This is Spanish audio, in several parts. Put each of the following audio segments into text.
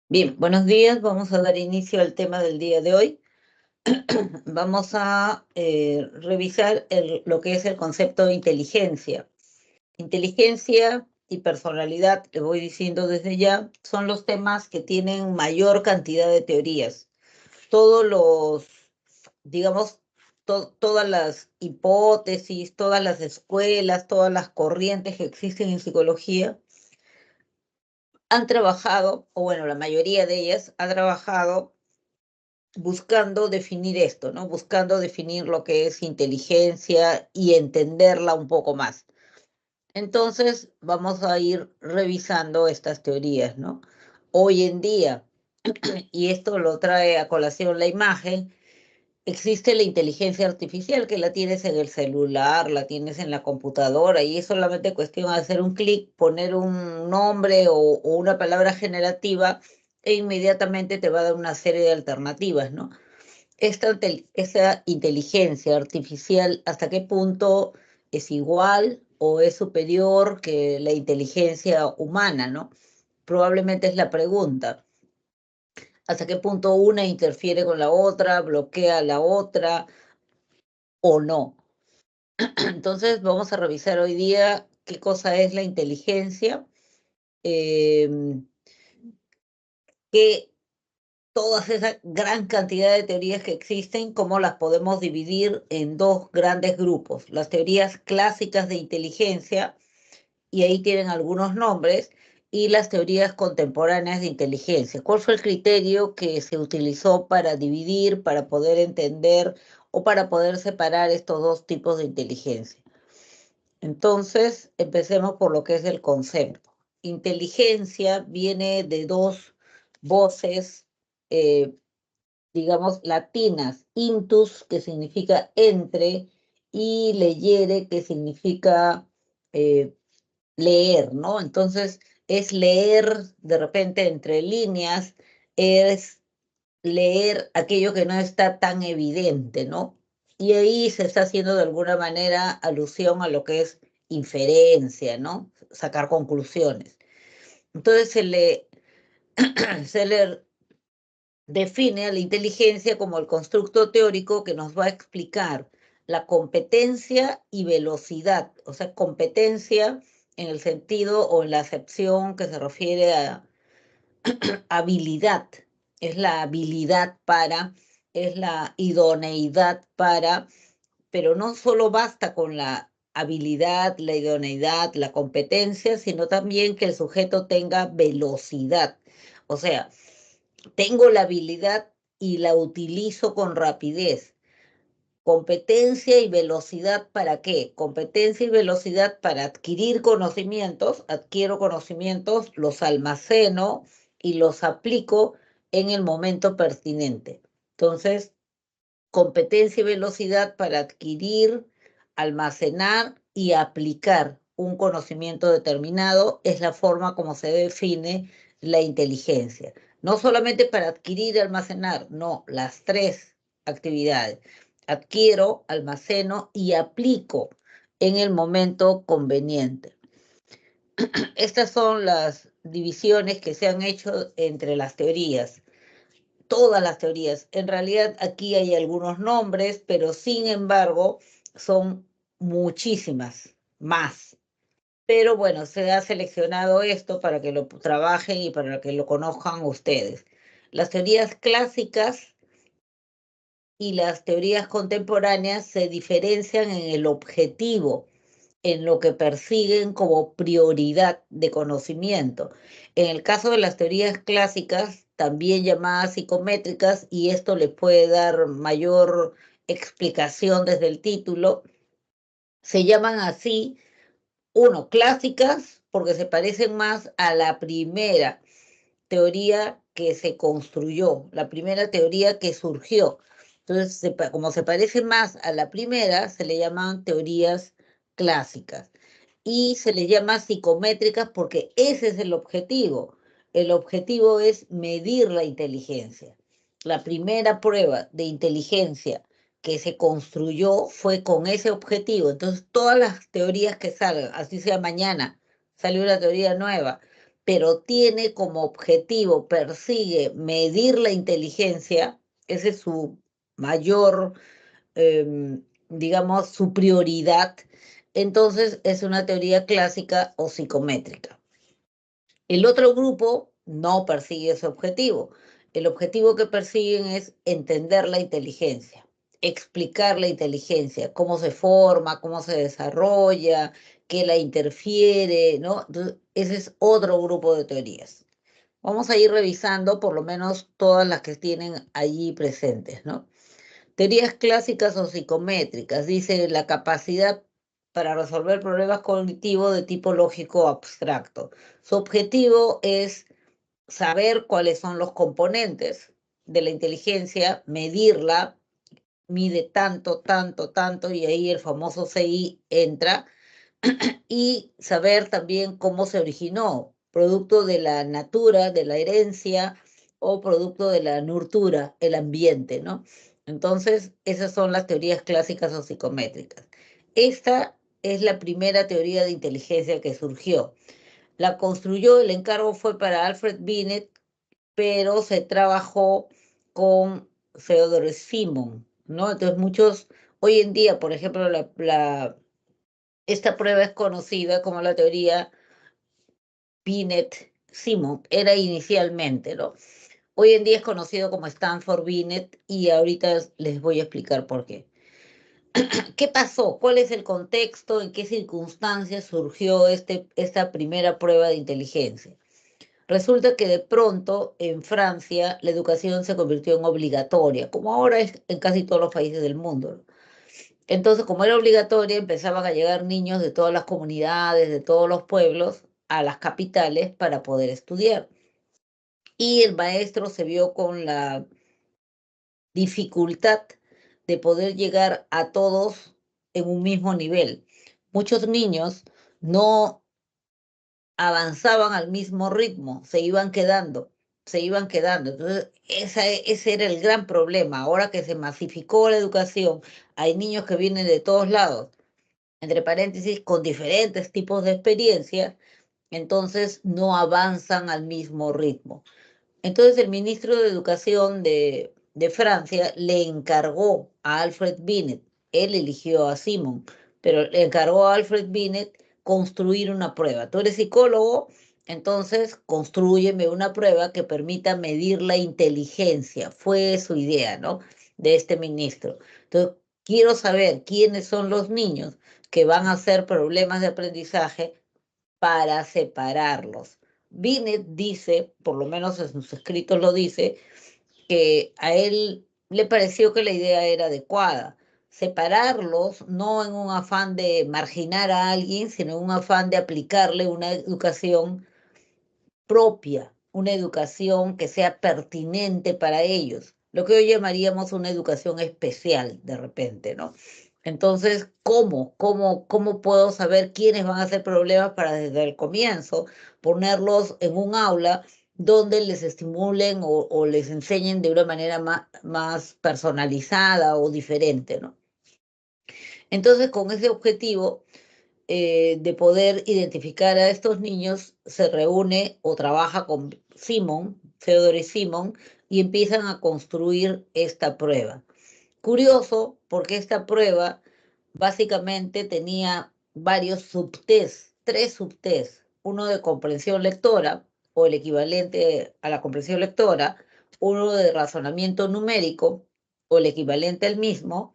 Bien, buenos días. Vamos a dar inicio al tema del día de hoy. Vamos a revisar lo que es el concepto de inteligencia. Inteligencia y personalidad, le voy diciendo desde ya, son los temas que tienen mayor cantidad de teorías. Todos los, digamos, todas las hipótesis, todas las escuelas, todas las corrientes que existen en psicología han trabajado, o bueno, la mayoría de ellas ha trabajado buscando definir esto, ¿no? Buscando definir lo que es inteligencia y entenderla un poco más. Entonces, vamos a ir revisando estas teorías, ¿no? Hoy en día, y esto lo trae a colación la imagen, existe la inteligencia artificial que la tienes en el celular, la tienes en la computadora y es solamente cuestión de hacer un clic, poner un nombre o una palabra generativa e inmediatamente te va a dar una serie de alternativas, ¿no? Esta inteligencia artificial, ¿hasta qué punto es igual o es superior que la inteligencia humana, ¿no? Probablemente es la pregunta. ¿Hasta qué punto una interfiere con la otra, bloquea a la otra o no? Entonces vamos a revisar hoy día qué cosa es la inteligencia, em, qué todas esa gran cantidad de teorías que existen, cómo las podemos dividir en dos grandes grupos. Las teorías clásicas de inteligencia, y ahí tienen algunos nombres, y las teorías contemporáneas de inteligencia. ¿Cuál fue el criterio que se utilizó para dividir, para poder entender o para poder separar estos dos tipos de inteligencia? Entonces, empecemos por lo que es el concepto. Inteligencia viene de dos voces, eh, digamos, latinas, intus, que significa entre, y leyere, que significa eh, leer, ¿no? Entonces, es leer de repente entre líneas, es leer aquello que no está tan evidente, ¿no? Y ahí se está haciendo de alguna manera alusión a lo que es inferencia, ¿no? Sacar conclusiones. Entonces se le define a la inteligencia como el constructo teórico que nos va a explicar la competencia y velocidad, o sea, competencia en el sentido o en la acepción que se refiere a habilidad, es la habilidad para, es la idoneidad para, pero no solo basta con la habilidad, la idoneidad, la competencia, sino también que el sujeto tenga velocidad. O sea, tengo la habilidad y la utilizo con rapidez. Competencia y velocidad, ¿para qué? Competencia y velocidad para adquirir conocimientos, adquiero conocimientos, los almaceno y los aplico en el momento pertinente. Entonces, competencia y velocidad para adquirir, almacenar y aplicar un conocimiento determinado es la forma como se define la inteligencia. No solamente para adquirir y almacenar, no, las tres actividades. Adquiero, almaceno y aplico en el momento conveniente. Estas son las divisiones que se han hecho entre las teorías, todas las teorías. En realidad aquí hay algunos nombres, pero sin embargo son muchísimas más. Pero bueno, se ha seleccionado esto para que lo trabajen y para que lo conozcan ustedes. Las teorías clásicas y las teorías contemporáneas se diferencian en el objetivo, en lo que persiguen como prioridad de conocimiento. En el caso de las teorías clásicas, también llamadas psicométricas, y esto les puede dar mayor explicación desde el título, se llaman así, uno, clásicas, porque se parecen más a la primera teoría que se construyó, la primera teoría que surgió. Entonces, como se parece más a la primera, se le llaman teorías clásicas y se le llama psicométricas porque ese es el objetivo. El objetivo es medir la inteligencia. La primera prueba de inteligencia que se construyó fue con ese objetivo. Entonces, todas las teorías que salgan, así sea mañana, salió una teoría nueva, pero tiene como objetivo, persigue medir la inteligencia, ese es su mayor, digamos, su prioridad, entonces es una teoría clásica o psicométrica. El otro grupo no persigue ese objetivo. El objetivo que persiguen es entender la inteligencia, explicar la inteligencia, cómo se forma, cómo se desarrolla, qué la interfiere, ¿no? Entonces, ese es otro grupo de teorías. Vamos a ir revisando por lo menos todas las que tienen allí presentes, ¿no? Teorías clásicas o psicométricas, dice la capacidad para resolver problemas cognitivos de tipo lógico abstracto. Su objetivo es saber cuáles son los componentes de la inteligencia, medirla, mide tanto, tanto, tanto, y ahí el famoso CI entra, y saber también cómo se originó, producto de la natura, de la herencia o producto de la nurtura, el ambiente, ¿no? Entonces, esas son las teorías clásicas o psicométricas. Esta es la primera teoría de inteligencia que surgió. La construyó, el encargo fue para Alfred Binet, pero se trabajó con Theodore Simon, ¿no? Entonces muchos, hoy en día, por ejemplo, esta prueba es conocida como la teoría Binet-Simon, era inicialmente, ¿no? Hoy en día es conocido como Stanford-Binet y ahorita les voy a explicar por qué. ¿Qué pasó? ¿Cuál es el contexto? ¿En qué circunstancias surgió esta primera prueba de inteligencia? Resulta que de pronto en Francia la educación se convirtió en obligatoria, como ahora es en casi todos los países del mundo. Entonces, como era obligatoria, empezaban a llegar niños de todas las comunidades, de todos los pueblos, a las capitales para poder estudiar. Y el maestro se vio con la dificultad de poder llegar a todos en un mismo nivel. Muchos niños no avanzaban al mismo ritmo, se iban quedando, se iban quedando. Entonces, ese era el gran problema. Ahora que se masificó la educación, hay niños que vienen de todos lados, entre paréntesis, con diferentes tipos de experiencias, entonces no avanzan al mismo ritmo. Entonces el ministro de Educación de Francia le encargó a Alfred Binet, él eligió a Simon, pero le encargó a Alfred Binet construir una prueba. Tú eres psicólogo, entonces construyeme una prueba que permita medir la inteligencia. Fue su idea, ¿no? De este ministro. Entonces, quiero saber quiénes son los niños que van a hacer problemas de aprendizaje para separarlos. Binet dice, por lo menos en sus escritos lo dice, que a él le pareció que la idea era adecuada. Separarlos no en un afán de marginar a alguien, sino en un afán de aplicarle una educación propia, una educación que sea pertinente para ellos, lo que hoy llamaríamos una educación especial de repente, ¿no? Entonces, ¿cómo puedo saber quiénes van a hacer problemas para desde el comienzo ponerlos en un aula donde les estimulen o les enseñen de una manera más personalizada o diferente, ¿no? Entonces, con ese objetivo, de poder identificar a estos niños, se reúne o trabaja con Simon, Theodore Simon, y empiezan a construir esta prueba. Curioso, porque esta prueba básicamente tenía varios subtests, tres subtests, uno de comprensión lectora, o el equivalente a la comprensión lectora, uno de razonamiento numérico, o el equivalente al mismo,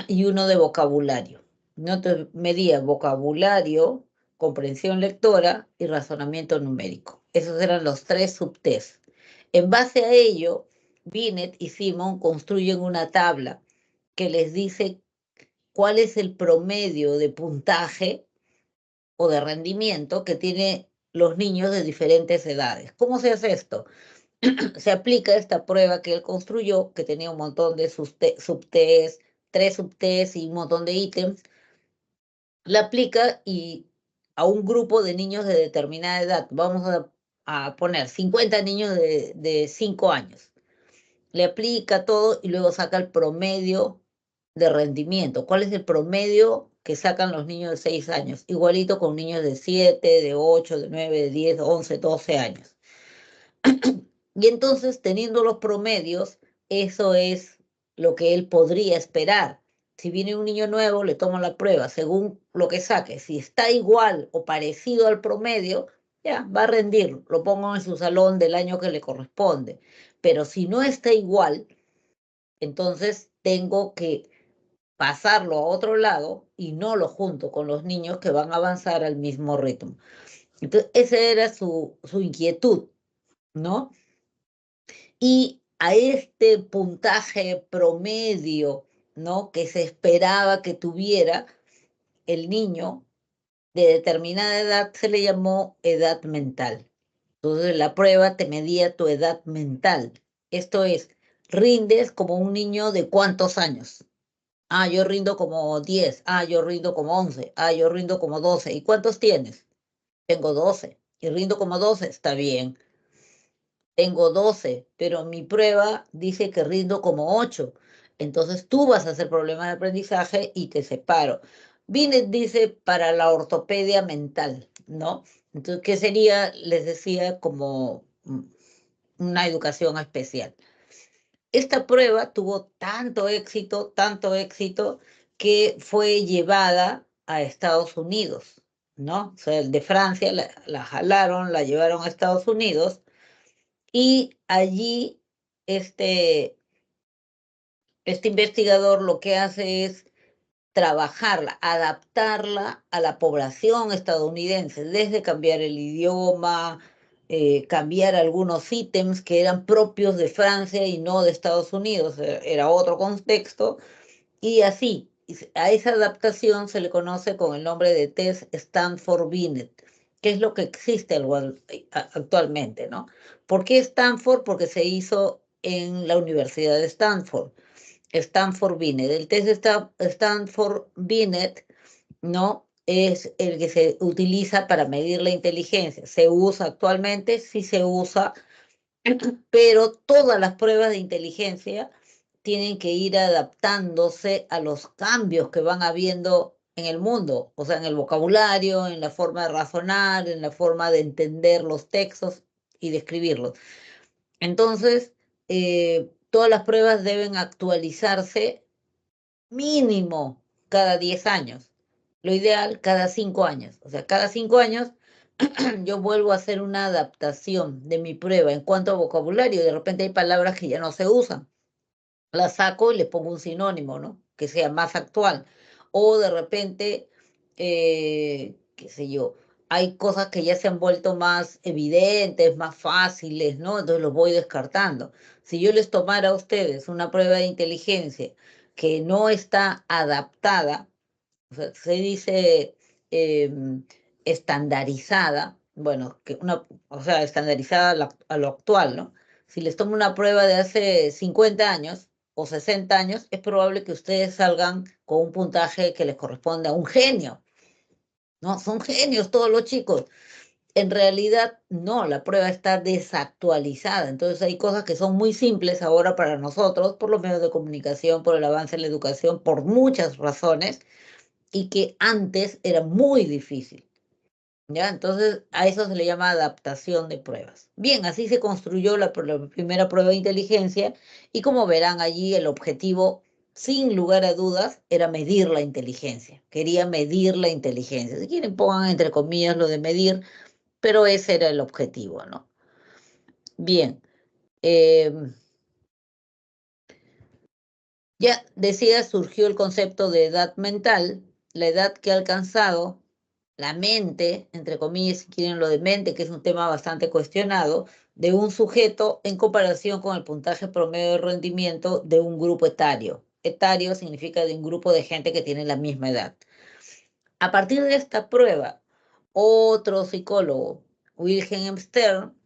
y uno de vocabulario. ¿No? Entonces, medía vocabulario, comprensión lectora y razonamiento numérico. Esos eran los tres subtests. En base a ello, Binet y Simon construyen una tabla que les dice cuál es el promedio de puntaje o de rendimiento que tienen los niños de diferentes edades. ¿Cómo se hace esto? Se aplica esta prueba que él construyó, que tenía un montón de subtests, tres subtests y un montón de ítems, la aplica y a un grupo de niños de determinada edad, vamos a poner 50 niños de 5 años, le aplica todo y luego saca el promedio de rendimiento. ¿Cuál es el promedio que sacan los niños de 6 años? Igualito con niños de 7, de 8, de 9, de 10, 11, 12 años. Y entonces, teniendo los promedios, eso es lo que él podría esperar. Si viene un niño nuevo, le toman la prueba según lo que saque. Si está igual o parecido al promedio, ya, va a rendir. Lo pongo en su salón del año que le corresponde. Pero si no está igual, entonces tengo que pasarlo a otro lado y no lo junto con los niños que van a avanzar al mismo ritmo. Entonces, esa era su inquietud, ¿no? Y a este puntaje promedio, ¿no? Que se esperaba que tuviera el niño de determinada edad, se le llamó edad mental. Entonces, la prueba te medía tu edad mental. Esto es, rindes como un niño de cuántos años. Ah, yo rindo como 10. Ah, yo rindo como 11. Ah, yo rindo como 12. ¿Y cuántos tienes? Tengo 12. Y rindo como 12. Está bien. Tengo 12, pero mi prueba dice que rindo como 8. Entonces tú vas a hacer problema de aprendizaje y te separo. Binet dice para la ortopedia mental, ¿no? Entonces, ¿qué sería? Les decía como una educación especial. Esta prueba tuvo tanto éxito, que fue llevada a Estados Unidos, ¿no? O sea, el de Francia la jalaron, la llevaron a Estados Unidos y allí este, este investigador lo que hace es trabajarla, adaptarla a la población estadounidense, desde cambiar el idioma, cambiar algunos ítems que eran propios de Francia y no de Estados Unidos, era otro contexto, y así, a esa adaptación se le conoce con el nombre de test Stanford-Binet, que es lo que existe actualmente, ¿no? ¿Por qué Stanford? Porque se hizo en la Universidad de Stanford. Stanford-Binet. El test de Stanford-Binet, ¿no? Es el que se utiliza para medir la inteligencia. ¿Se usa actualmente? Sí se usa, pero todas las pruebas de inteligencia tienen que ir adaptándose a los cambios que van habiendo en el mundo, o sea, en el vocabulario, en la forma de razonar, en la forma de entender los textos y de escribirlos. Entonces, todas las pruebas deben actualizarse mínimo cada 10 años. Lo ideal, cada 5 años. O sea, cada 5 años yo vuelvo a hacer una adaptación de mi prueba en cuanto a vocabulario. De repente hay palabras que ya no se usan. Las saco y le pongo un sinónimo, ¿no? Que sea más actual. O de repente, qué sé yo, hay cosas que ya se han vuelto más evidentes, más fáciles, ¿no? Entonces los voy descartando. Si yo les tomara a ustedes una prueba de inteligencia que no está adaptada, o sea, se dice estandarizada, bueno, o sea, estandarizada a lo actual, ¿no? Si les tomo una prueba de hace 50 años o 60 años, es probable que ustedes salgan con un puntaje que les corresponde a un genio, ¿no? Son genios todos los chicos. En realidad, no, la prueba está desactualizada. Entonces hay cosas que son muy simples ahora para nosotros, por los medios de comunicación, por el avance en la educación, por muchas razones, y que antes era muy difícil, ¿ya? Entonces, a eso se le llama adaptación de pruebas. Bien, así se construyó la primera prueba de inteligencia y como verán allí, el objetivo, sin lugar a dudas, era medir la inteligencia. Quería medir la inteligencia. Si quieren, pongan entre comillas lo de medir, pero ese era el objetivo, ¿no? Bien, eh, ya decía, surgió el concepto de edad mental, la edad que ha alcanzado la mente, entre comillas, si quieren lo de mente, que es un tema bastante cuestionado, de un sujeto en comparación con el puntaje promedio de rendimiento de un grupo etario. Etario significa de un grupo de gente que tiene la misma edad. A partir de esta prueba, otro psicólogo, Wilhelm Stern,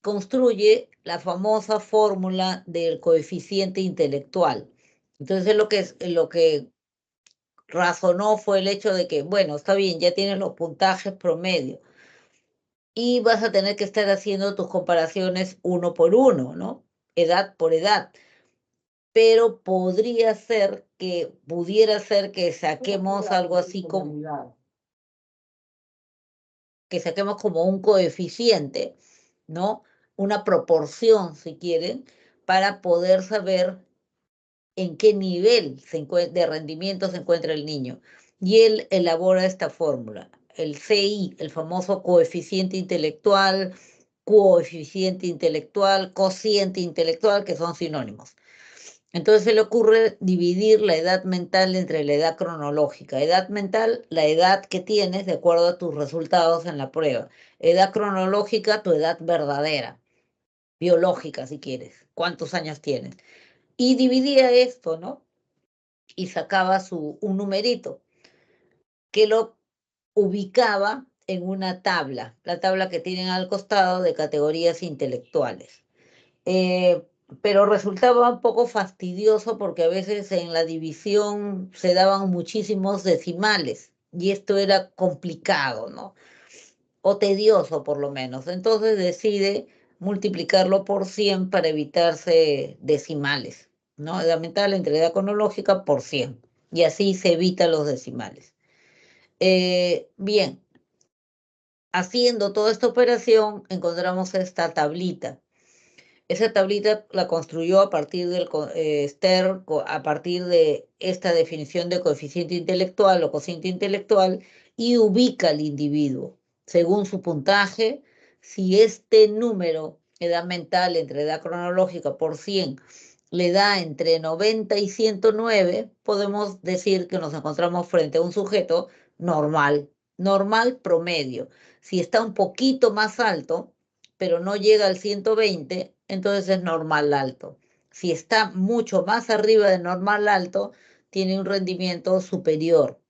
construye la famosa fórmula del coeficiente intelectual. Entonces, lo que razonó fue el hecho de que, bueno, está bien, ya tienes los puntajes promedio y vas a tener que estar haciendo tus comparaciones uno por uno, ¿no? Edad por edad. Pero podría ser que pudiera ser que saquemos algo así como, que saquemos como un coeficiente, ¿no? Una proporción, si quieren, para poder saber en qué nivel de rendimiento se encuentra el niño. Y él elabora esta fórmula, el CI, el famoso coeficiente intelectual, cociente intelectual, que son sinónimos. Entonces se le ocurre dividir la edad mental entre la edad cronológica. Edad mental, la edad que tienes de acuerdo a tus resultados en la prueba. Edad cronológica, tu edad verdadera, biológica si quieres. ¿Cuántos años tienes? Y dividía esto, ¿no? Y sacaba un numerito que lo ubicaba en una tabla, la tabla que tienen al costado de categorías intelectuales. Pero resultaba un poco fastidioso porque a veces en la división se daban muchísimos decimales y esto era complicado, ¿no? O tedioso por lo menos. Entonces decide multiplicarlo por 100 para evitarse decimales, ¿no? Edad mental entre edad cronológica por 100 y así se evita los decimales. Bien, haciendo toda esta operación encontramos esta tablita. Esa tablita la construyó a partir del Stern, a partir de esta definición de coeficiente intelectual o cociente intelectual y ubica al individuo según su puntaje. Si este número, edad mental entre edad cronológica por 100, le da entre 90 y 109, podemos decir que nos encontramos frente a un sujeto normal, normal promedio. Si está un poquito más alto, pero no llega al 120, entonces es normal alto. Si está mucho más arriba de normal alto, tiene un rendimiento superior.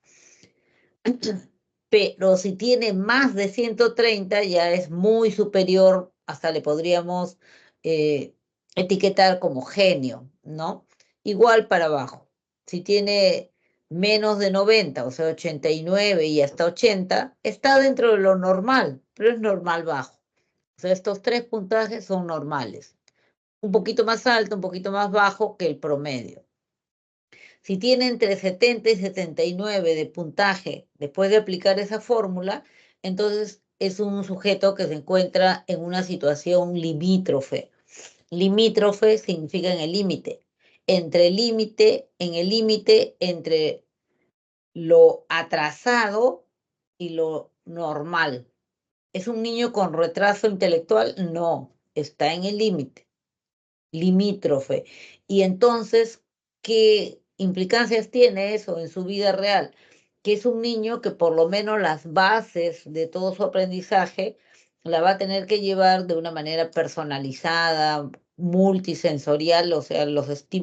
Pero si tiene más de 130, ya es muy superior, hasta le podríamos etiquetar como genio, ¿no? Igual para abajo. Si tiene menos de 90, o sea, 89 y hasta 80, está dentro de lo normal, pero es normal bajo. O sea, estos tres puntajes son normales. Un poquito más alto, un poquito más bajo que el promedio. Si tiene entre 70 y 79 de puntaje después de aplicar esa fórmula, entonces es un sujeto que se encuentra en una situación limítrofe. Limítrofe significa en el límite. En el límite entre lo atrasado y lo normal. ¿Es un niño con retraso intelectual? No, está en el límite, limítrofe. Y entonces, ¿qué implicancias tiene eso en su vida real? Que es un niño que por lo menos las bases de todo su aprendizaje la va a tener que llevar de una manera personalizada, multisensorial, o sea,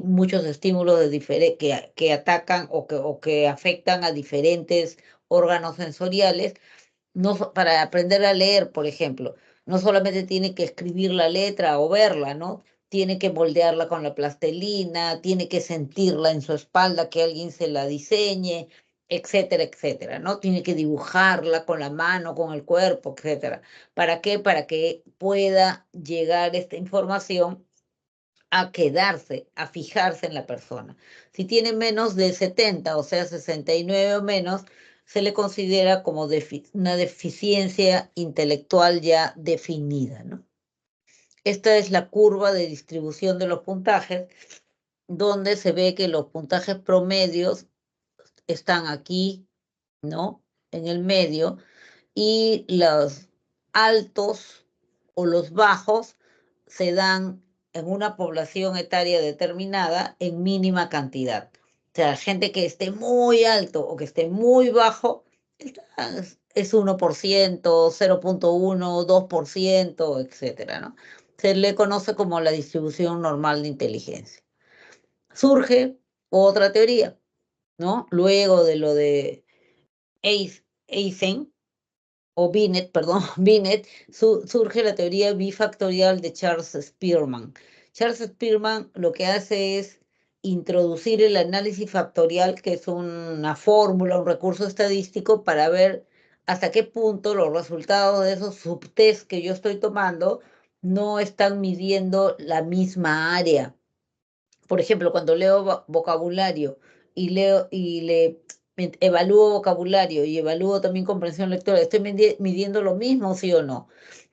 muchos estímulos que atacan o que afectan a diferentes órganos sensoriales no, para aprender a leer, por ejemplo, no solamente tiene que escribir la letra o verla, ¿no? Tiene que moldearla con la plastilina, tiene que sentirla en su espalda, que alguien se la diseñe, etcétera, etcétera, ¿no? Tiene que dibujarla con la mano, con el cuerpo, etcétera. ¿Para qué? Para que pueda llegar esta información a quedarse, a fijarse en la persona. Si tiene menos de 70, o sea, 69 o menos, se le considera como una deficiencia intelectual ya definida, ¿no? Esta es la curva de distribución de los puntajes, donde se ve que los puntajes promedios están aquí, ¿no? En el medio, y los altos o los bajos se dan en una población etaria determinada en mínima cantidad. O sea, gente que esté muy alto o que esté muy bajo es 1%, 0,1, 2%, etcétera, ¿no? Se le conoce como la distribución normal de inteligencia. Surge otra teoría, ¿no? Luego de lo de Eysenck, o Binet, perdón, Binet, surge la teoría bifactorial de Charles Spearman. Charles Spearman lo que hace es introducir el análisis factorial, que es una fórmula, un recurso estadístico para ver hasta qué punto los resultados de esos subtests que yo estoy tomando no están midiendo la misma área. Por ejemplo, cuando leo vocabulario y leo y le evalúo vocabulario y evalúo también comprensión lectora, ¿estoy midiendo lo mismo, sí o no?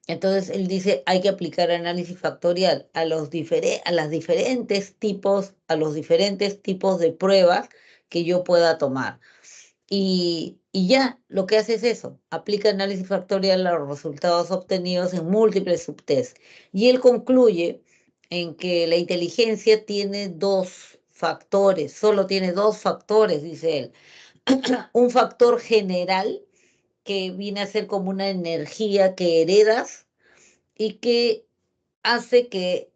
Entonces él dice, hay que aplicar análisis factorial a a los diferentes tipos de pruebas que yo pueda tomar. Y ya, lo que hace es eso, aplica análisis factorial a los resultados obtenidos en múltiples subtests. Y él concluye en que la inteligencia tiene dos factores, solo tiene dos factores, dice él. Un factor general que viene a ser como una energía que heredas y que hace que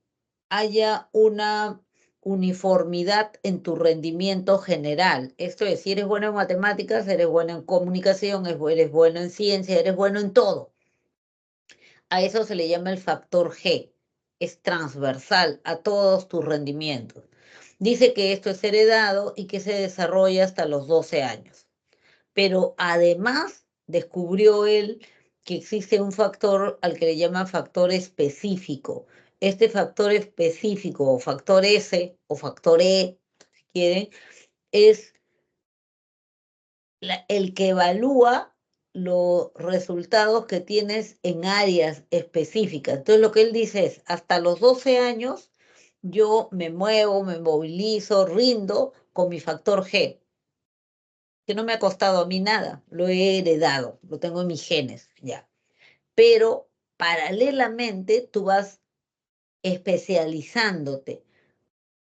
haya una uniformidad en tu rendimiento general. Esto es, si eres bueno en matemáticas, eres bueno en comunicación, eres bueno en ciencia, eres bueno en todo. A eso se le llama el factor G. Es transversal a todos tus rendimientos. Dice que esto es heredado y que se desarrolla hasta los 12 años. Pero además descubrió él que existe un factor al que le llama factor específico. Este factor específico, o factor S, o factor E, si quieren, es el que evalúa los resultados que tienes en áreas específicas. Entonces lo que él dice es, hasta los 12 años yo me muevo, me movilizo, rindo con mi factor G, que no me ha costado a mí nada, lo he heredado, lo tengo en mis genes, ya. Pero paralelamente tú vas especializándote,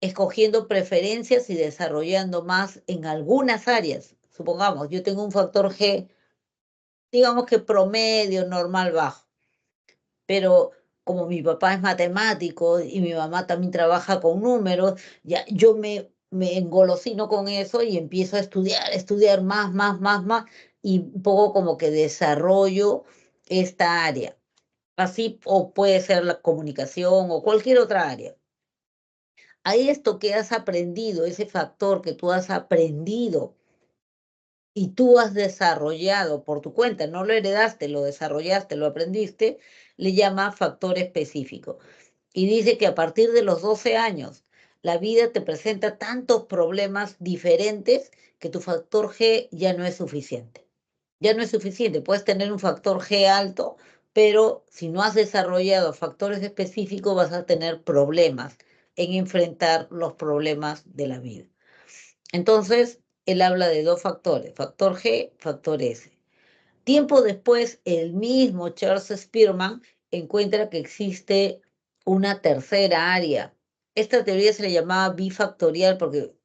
escogiendo preferencias y desarrollando más en algunas áreas. Supongamos, yo tengo un factor G, digamos que promedio, normal, bajo, pero como mi papá es matemático y mi mamá también trabaja con números, ya yo me engolosino con eso y empiezo a estudiar más, y un poco como que desarrollo esta área. Así, o puede ser la comunicación o cualquier otra área. A esto que has aprendido, ese factor que tú has aprendido y tú has desarrollado por tu cuenta, no lo heredaste, lo desarrollaste, lo aprendiste, le llama factor específico. Y dice que a partir de los 12 años, la vida te presenta tantos problemas diferentes que tu factor G ya no es suficiente. Ya no es suficiente. Puedes tener un factor G alto, pero si no has desarrollado factores específicos, vas a tener problemas en enfrentar los problemas de la vida. Entonces, él habla de dos factores, factor G, factor S. Tiempo después, el mismo Charles Spearman encuentra que existe una tercera área. Esta teoría se le llamaba bifactorial porque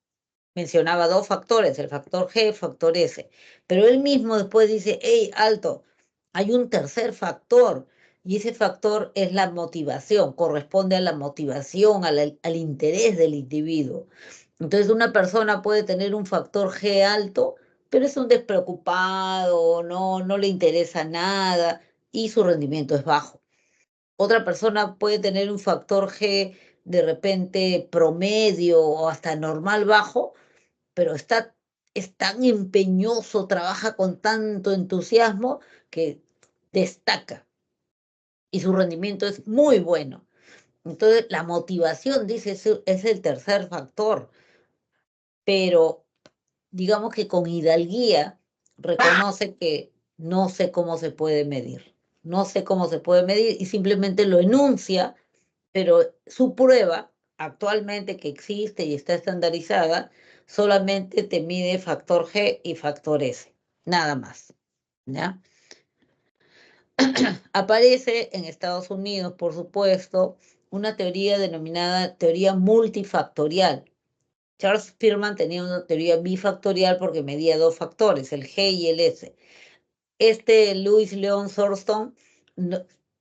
mencionaba dos factores, el factor G, factor S. Pero él mismo después dice, hey, alto, hay un tercer factor y ese factor es la motivación, corresponde a la motivación, al interés del individuo. Entonces una persona puede tener un factor G alto, pero es un despreocupado, no le interesa nada y su rendimiento es bajo. Otra persona puede tener un factor G de repente promedio o hasta normal bajo, pero es tan empeñoso, trabaja con tanto entusiasmo que destaca y su rendimiento es muy bueno. Entonces, la motivación, dice, es el tercer factor, pero digamos que con hidalguía reconoce que no sé cómo se puede medir. No sé cómo se puede medir y simplemente lo enuncia, pero su prueba actualmente que existe y está estandarizada solamente te mide factor G y factor S, nada más, ¿ya? Aparece en Estados Unidos, por supuesto, una teoría denominada teoría multifactorial. Charles Spearman tenía una teoría bifactorial porque medía dos factores, el G y el S. Louis Leon Thurston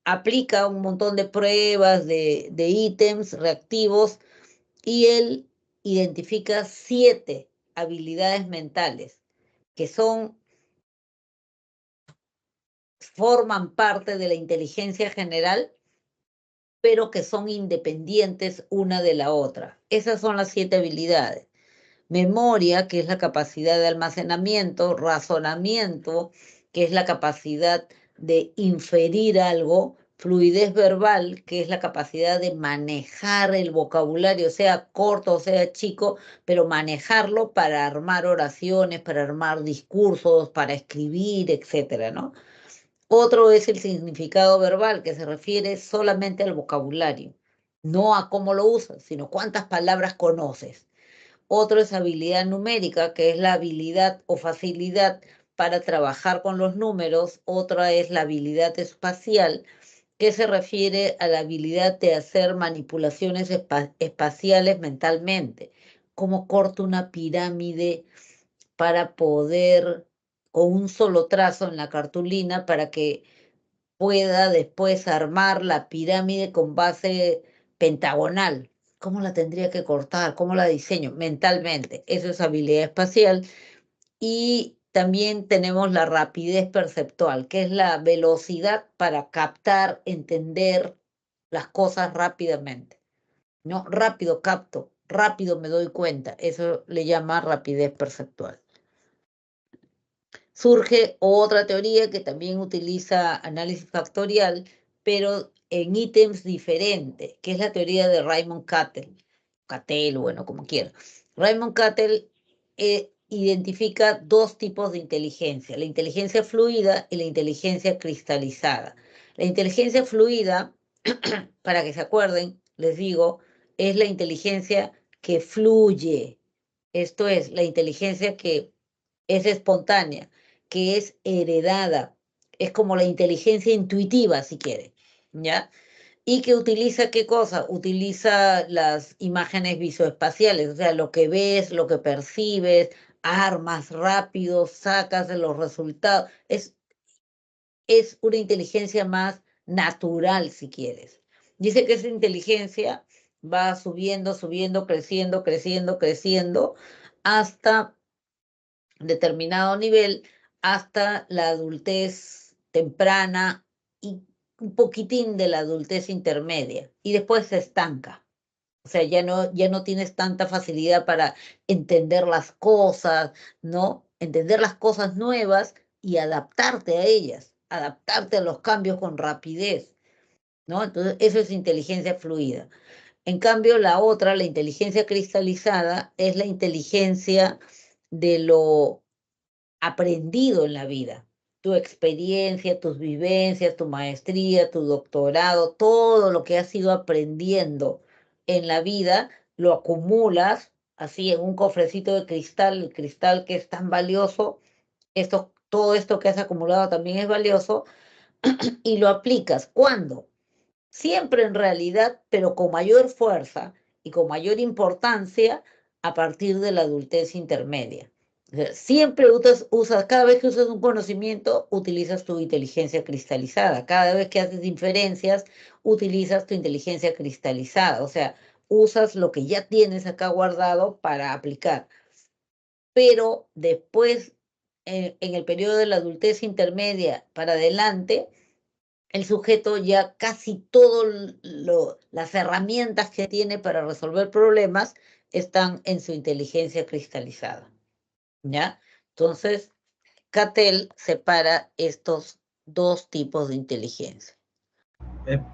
aplica un montón de pruebas de ítems reactivos y él identifica 7 habilidades mentales que forman parte de la inteligencia general, pero que son independientes una de la otra. Esas son las 7 habilidades. Memoria, que es la capacidad de almacenamiento, razonamiento, que es la capacidad de inferir algo, fluidez verbal, que es la capacidad de manejar el vocabulario, sea corto o sea chico, pero manejarlo para armar oraciones, para armar discursos, para escribir, etcétera, ¿no? Otro es el significado verbal, que se refiere solamente al vocabulario, no a cómo lo usas, sino cuántas palabras conoces. Otro es habilidad numérica, que es la habilidad o facilidad para trabajar con los números. Otra es la habilidad espacial, que se refiere a la habilidad de hacer manipulaciones espaciales mentalmente. Cómo corto una pirámide para poder, con un solo trazo en la cartulina, para que pueda después armar la pirámide con base pentagonal. ¿Cómo la tendría que cortar? ¿Cómo la diseño? Mentalmente. Eso es habilidad espacial. Y también tenemos la rapidez perceptual, que es la velocidad para captar, entender las cosas rápidamente. ¿No? Rápido capto, rápido me doy cuenta. Eso le llama rapidez perceptual. Surge otra teoría que también utiliza análisis factorial, pero en ítems diferentes, que es la teoría de Raymond Cattell, bueno, como quiera. Raymond Cattell identifica dos tipos de inteligencia, la inteligencia fluida y la inteligencia cristalizada. La inteligencia fluida, para que se acuerden, les digo, es la inteligencia que fluye. Esto es, la inteligencia que es espontánea, que es heredada, es como la inteligencia intuitiva, si quiere, ¿ya? Y que utiliza, ¿qué cosa? Utiliza las imágenes visoespaciales, o sea, lo que ves, lo que percibes, armas rápido, sacas de los resultados. Es una inteligencia más natural, si quieres. Dice que esa inteligencia va subiendo, subiendo, creciendo, creciendo, creciendo, hasta determinado nivel, hasta la adultez temprana y un poquitín de la adultez intermedia, y después se estanca. O sea, ya no tienes tanta facilidad para entender las cosas, ¿no? Entender las cosas nuevas y adaptarte a ellas, adaptarte a los cambios con rapidez, ¿no? Entonces, eso es inteligencia fluida. En cambio, la otra, la inteligencia cristalizada, es la inteligencia de lo aprendido en la vida. Tu experiencia, tus vivencias, tu maestría, tu doctorado, todo lo que has ido aprendiendo en la vida, lo acumulas así en un cofrecito de cristal, el cristal que es tan valioso, todo esto que has acumulado también es valioso, y lo aplicas. ¿Cuándo? Siempre en realidad, pero con mayor fuerza y con mayor importancia a partir de la adultez intermedia. O sea, siempre cada vez que usas un conocimiento, utilizas tu inteligencia cristalizada. Cada vez que haces inferencias, utilizas tu inteligencia cristalizada. O sea, usas lo que ya tienes acá guardado para aplicar. Pero después, en el periodo de la adultez intermedia para adelante, el sujeto ya casi todas las herramientas que tiene para resolver problemas están en su inteligencia cristalizada, ¿ya? Entonces, Cattell separa estos dos tipos de inteligencia.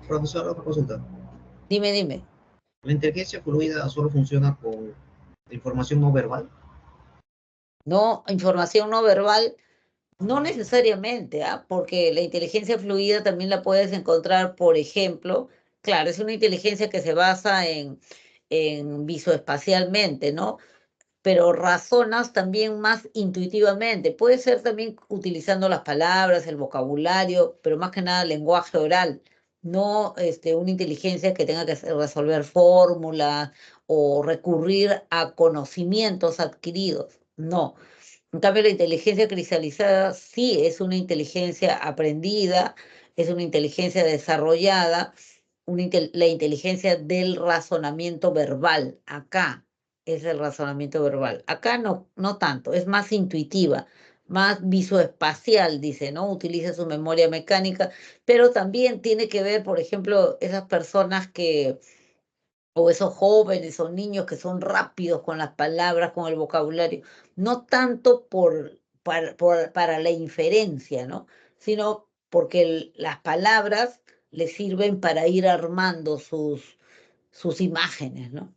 Profesor, otra consulta. Dime. ¿La inteligencia fluida solo funciona con información no verbal? No, información no verbal, no necesariamente, ¿ah? Porque la inteligencia fluida también la puedes encontrar, por ejemplo, claro, es una inteligencia que se basa en visoespacialmente, ¿no? Pero razonas también más intuitivamente. Puede ser también utilizando las palabras, el vocabulario, pero más que nada lenguaje oral, no una inteligencia que tenga que resolver fórmulas o recurrir a conocimientos adquiridos. No. En cambio, la inteligencia cristalizada sí es una inteligencia aprendida, es una inteligencia desarrollada, la inteligencia del razonamiento verbal. Acá es el razonamiento verbal. Acá no tanto, es más intuitiva, más visoespacial, dice, ¿no? Utiliza su memoria mecánica, pero también tiene que ver, por ejemplo, esas personas o esos jóvenes o niños que son rápidos con las palabras, con el vocabulario, no tanto para la inferencia, ¿no? Sino porque las palabras le sirven para ir armando sus imágenes, ¿no?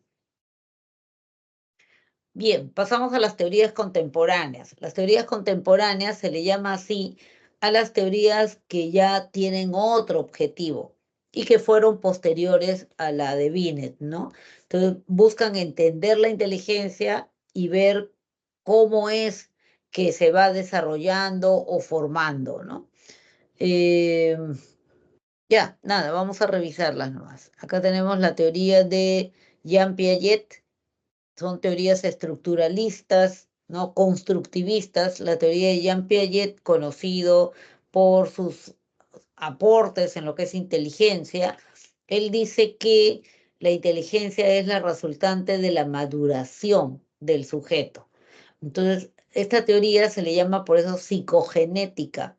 Bien, pasamos a las teorías contemporáneas. Las teorías contemporáneas se le llama así a las teorías que ya tienen otro objetivo y que fueron posteriores a la de Binet, ¿no? Entonces buscan entender la inteligencia y ver cómo es que se va desarrollando o formando, ¿no? Ya, nada, vamos a revisarlas nomás. Acá tenemos la teoría de Jean Piaget. Son teorías estructuralistas, ¿no? Constructivistas. La teoría de Jean Piaget, conocido por sus aportes en lo que es inteligencia, él dice que la inteligencia es la resultante de la maduración del sujeto. Entonces, esta teoría se le llama por eso psicogenética,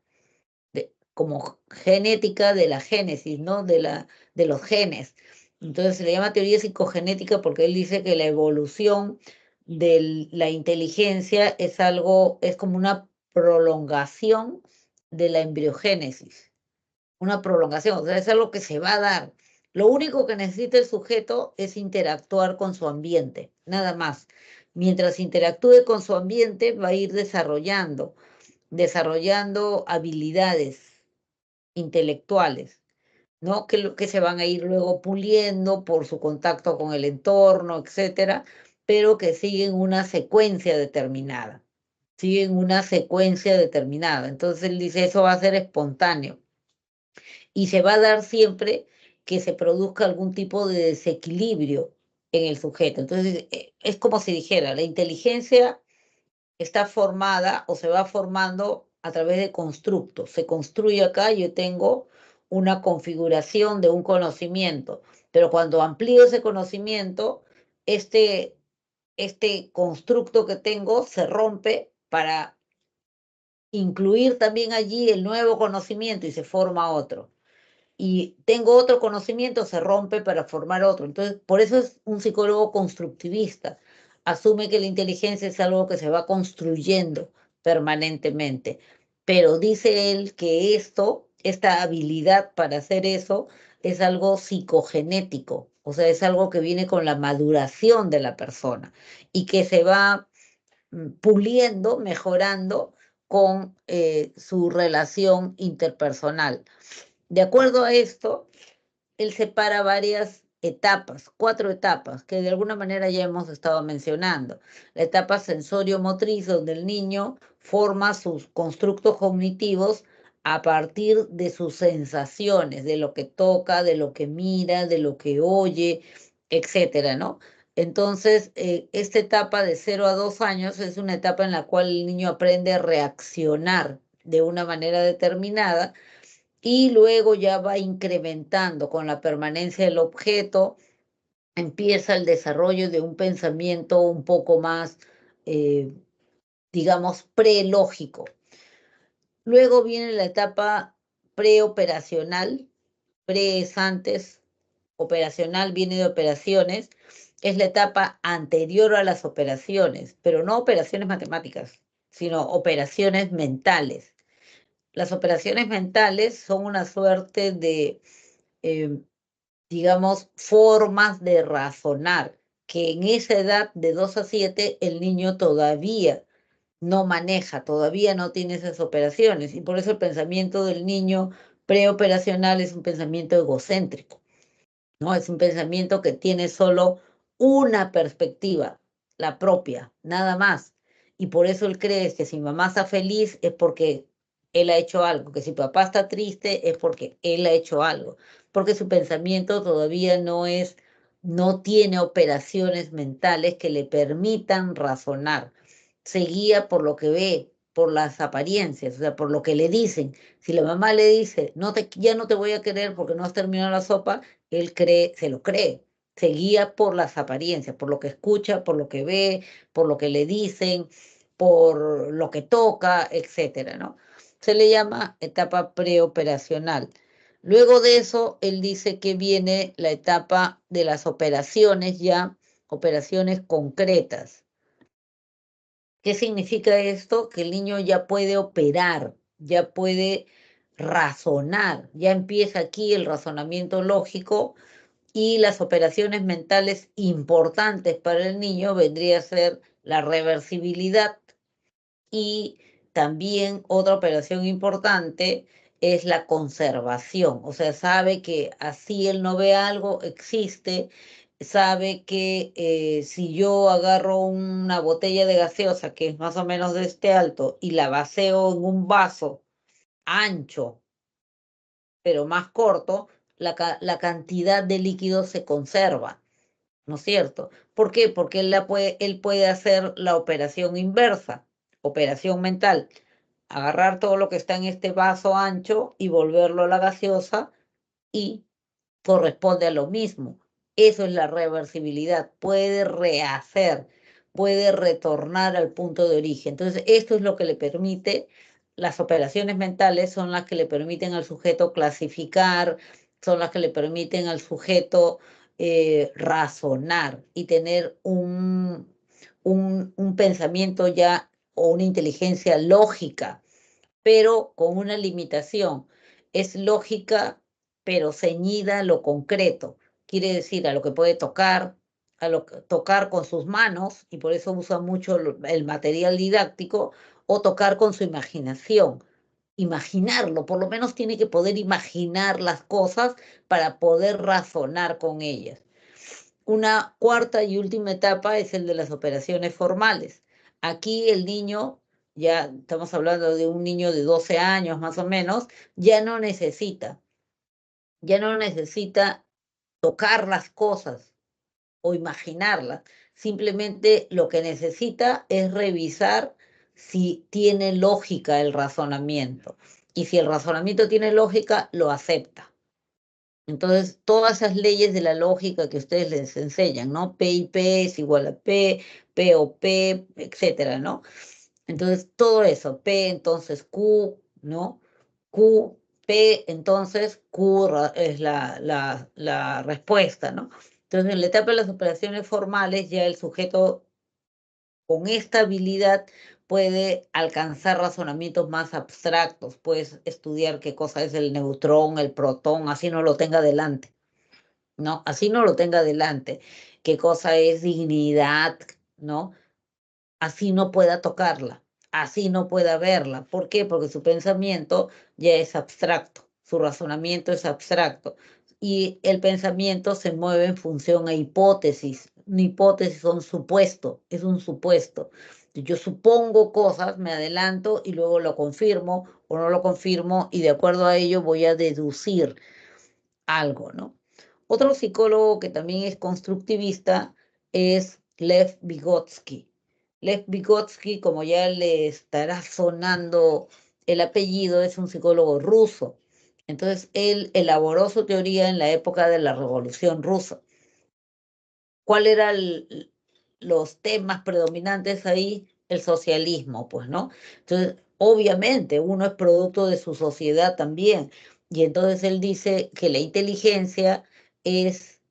como genética de la génesis, ¿no? De los genes. Entonces se le llama teoría psicogenética porque él dice que la evolución de la inteligencia es algo, es como una prolongación de la embriogénesis, una prolongación, o sea, es algo que se va a dar. Lo único que necesita el sujeto es interactuar con su ambiente, nada más. Mientras interactúe con su ambiente, va a ir desarrollando habilidades intelectuales, ¿no? Que se van a ir luego puliendo por su contacto con el entorno, etcétera, pero que siguen una secuencia determinada. Siguen una secuencia determinada. Entonces él dice, eso va a ser espontáneo. Y se va a dar siempre que se produzca algún tipo de desequilibrio en el sujeto. Entonces, es como si dijera, la inteligencia está formada o se va formando a través de constructos. Se construye acá, yo tengo una configuración de un conocimiento, pero cuando amplío ese conocimiento, este constructo que tengo se rompe para incluir también allí el nuevo conocimiento y se forma otro. Y tengo otro conocimiento, se rompe para formar otro. Entonces, por eso es un psicólogo constructivista. Asume que la inteligencia es algo que se va construyendo permanentemente. Pero dice él que esta habilidad para hacer eso, es algo psicogenético. O sea, es algo que viene con la maduración de la persona y que se va puliendo, mejorando con su relación interpersonal. De acuerdo a esto, él separa varias etapas, 4 etapas, que de alguna manera ya hemos estado mencionando. La etapa sensorio-motriz, donde el niño forma sus constructos cognitivos a partir de sus sensaciones, de lo que toca, de lo que mira, de lo que oye, etcétera, ¿no? Entonces, esta etapa de 0 a 2 años es una etapa en la cual el niño aprende a reaccionar de una manera determinada y luego ya va incrementando con la permanencia del objeto, empieza el desarrollo de un pensamiento un poco más, eh, digamos, prelógico. Luego viene la etapa preoperacional, pre es antes, operacional viene de operaciones, es la etapa anterior a las operaciones, pero no operaciones matemáticas, sino operaciones mentales. Las operaciones mentales son una suerte de digamos, formas de razonar, que en esa edad de 2 a 7 el niño todavía no maneja, todavía no tiene esas operaciones, y por eso el pensamiento del niño preoperacional es un pensamiento egocéntrico, ¿no? Es un pensamiento que tiene solo una perspectiva, la propia, nada más. Y por eso él cree que si mamá está feliz es porque él ha hecho algo, que si papá está triste es porque él ha hecho algo, porque su pensamiento todavía no tiene operaciones mentales que le permitan razonar. Se guía por lo que ve, por las apariencias, o sea, por lo que le dicen. Si la mamá le dice, ya no te voy a querer porque no has terminado la sopa, él se lo cree, se guía por las apariencias, por lo que escucha, por lo que ve, por lo que le dicen, por lo que toca, etcétera, ¿no? Se le llama etapa preoperacional. Luego de eso, él dice que viene la etapa de las operaciones ya, operaciones concretas. ¿Qué significa esto? Que el niño ya puede operar, ya puede razonar. Ya empieza aquí el razonamiento lógico y las operaciones mentales importantes para el niño vendría a ser la reversibilidad y también otra operación importante es la conservación. O sea, sabe que así él no ve algo, existe, sabe que si yo agarro una botella de gaseosa que es más o menos de este alto y la vacío en un vaso ancho, pero más corto, la cantidad de líquido se conserva, ¿no es cierto? ¿Por qué? Porque él puede hacer la operación inversa, operación mental, agarrar todo lo que está en este vaso ancho y volverlo a la gaseosa y corresponde a lo mismo. Eso es la reversibilidad, puede rehacer, puede retornar al punto de origen. Entonces, esto es lo que le permite, las operaciones mentales son las que le permiten al sujeto clasificar, son las que le permiten al sujeto razonar y tener un pensamiento ya o una inteligencia lógica, pero con una limitación. Es lógica, pero ceñida a lo concreto. Quiere decir a lo que puede tocar, tocar con sus manos, y por eso usa mucho el material didáctico, o tocar con su imaginación. Imaginarlo, por lo menos tiene que poder imaginar las cosas para poder razonar con ellas. Una cuarta y última etapa es el de las operaciones formales. Aquí el niño, ya estamos hablando de un niño de 12 años más o menos, ya no necesita tocar las cosas o imaginarlas. Simplemente lo que necesita es revisar si tiene lógica el razonamiento. Y si el razonamiento tiene lógica, lo acepta. Entonces, todas esas leyes de la lógica que ustedes les enseñan, ¿no? P y P es igual a P o P, etcétera, ¿no? Entonces, todo eso, P entonces Q, ¿no? Q, P, entonces Q es la respuesta, ¿no? Entonces, en la etapa de las operaciones formales, ya el sujeto con esta habilidad puede alcanzar razonamientos más abstractos, puedes estudiar qué cosa es el neutrón, el protón, así no lo tenga delante, ¿no? Así no lo tenga delante, qué cosa es dignidad, ¿no? Así no pueda tocarla, así no pueda verla. ¿Por qué? Porque su pensamiento ya es abstracto, su razonamiento es abstracto y el pensamiento se mueve en función a hipótesis. Una hipótesis es un supuesto, es un supuesto. Yo supongo cosas, me adelanto y luego lo confirmo o no lo confirmo y de acuerdo a ello voy a deducir algo, ¿no? Otro psicólogo que también es constructivista es Lev Vygotsky. Lev Vygotsky, como ya le estará sonando el apellido, es un psicólogo ruso. Entonces, él elaboró su teoría en la época de la Revolución Rusa. ¿Cuáles eran los temas predominantes ahí? El socialismo, pues, ¿no? Entonces, obviamente, uno es producto de su sociedad también. Y entonces él dice que la inteligencia es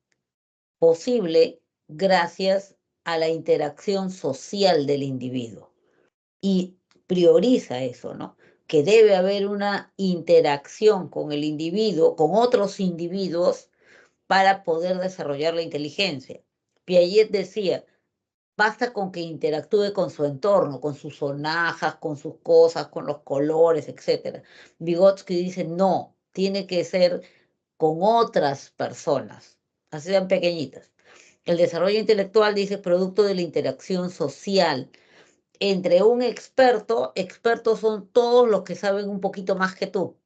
posible gracias a la interacción social del individuo. Y prioriza eso, ¿no? Que debe haber una interacción con el individuo, con otros individuos, para poder desarrollar la inteligencia. Piaget decía, basta con que interactúe con su entorno, con sus sonajas, con sus cosas, con los colores, etc. Vygotsky dice, no, tiene que ser con otras personas, así sean pequeñitas. El desarrollo intelectual, dice, producto de la interacción social. Entre un experto, expertos son todos los que saben un poquito más que tú.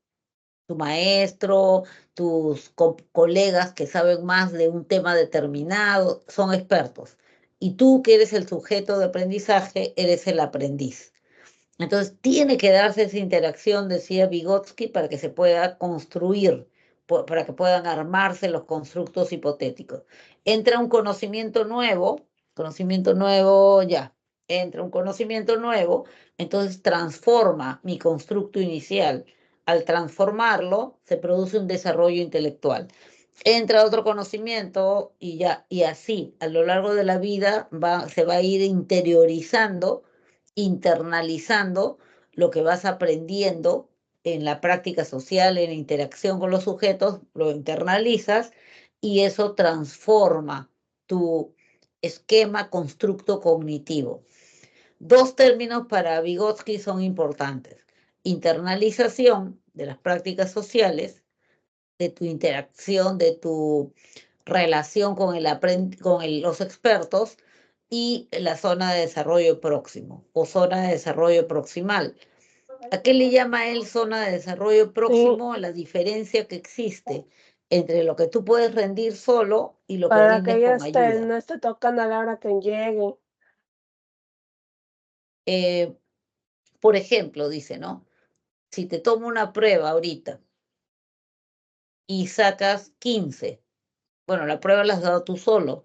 Tu maestro, tus colegas que saben más de un tema determinado, son expertos. Y tú, que eres el sujeto de aprendizaje, eres el aprendiz. Entonces, tiene que darse esa interacción, decía Vygotsky, para que se pueda construir, para que puedan armarse los constructos hipotéticos. Entra un conocimiento nuevo, ya, entra un conocimiento nuevo, entonces transforma mi constructo inicial. Al transformarlo, se produce un desarrollo intelectual. Entra otro conocimiento y ya, y así, a lo largo de la vida se va a ir interiorizando, internalizando lo que vas aprendiendo en la práctica social, en la interacción con los sujetos, lo internalizas y eso transforma tu esquema constructo cognitivo. Dos términos para Vygotsky son importantes: internalización de las prácticas sociales, de tu interacción, de tu relación con los expertos, y la zona de desarrollo próximo o zona de desarrollo proximal. ¿A qué le llama él zona de desarrollo próximo? A la diferencia que existe entre lo que tú puedes rendir solo y lo que Para rindes que con ellos ayuda. no te tocan a la hora que lleguen. Por ejemplo, dice, ¿no? Si te tomo una prueba ahorita y sacas 15, bueno, la prueba la has dado tú solo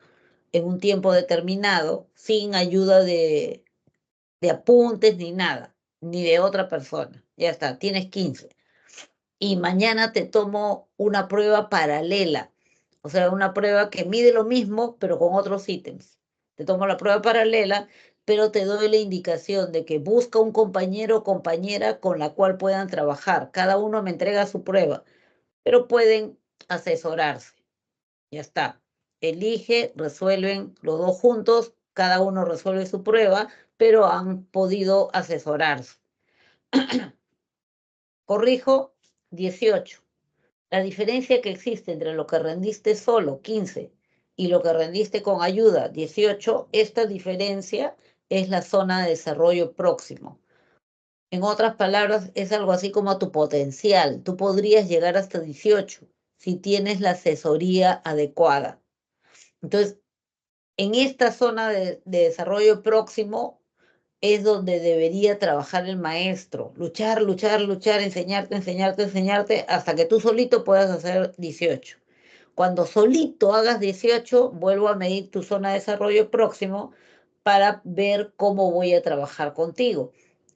en un tiempo determinado, sin ayuda de apuntes ni nada, ni de otra persona. Ya está, tienes 15. Y mañana te tomo una prueba paralela, o sea, una prueba que mide lo mismo, pero con otros ítems. Te tomo la prueba paralela, pero te doy la indicación de que busca un compañero o compañera con la cual puedan trabajar. Cada uno me entrega su prueba, pero pueden asesorarse. Ya está. Elige, resuelven los dos juntos, cada uno resuelve su prueba, pero han podido asesorarse. Corrijo, 18. La diferencia que existe entre lo que rendiste solo, 15, y lo que rendiste con ayuda, 18, esta diferencia es la zona de desarrollo próximo. En otras palabras, es algo así como tu potencial. Tú podrías llegar hasta 18 si tienes la asesoría adecuada. Entonces, en esta zona de desarrollo próximo es donde debería trabajar el maestro. Luchar, luchar, luchar, enseñarte, enseñarte, enseñarte, hasta que tú solito puedas hacer 18. Cuando solito hagas 18, vuelvo a medir tu zona de desarrollo próximo para ver cómo voy a trabajar contigo.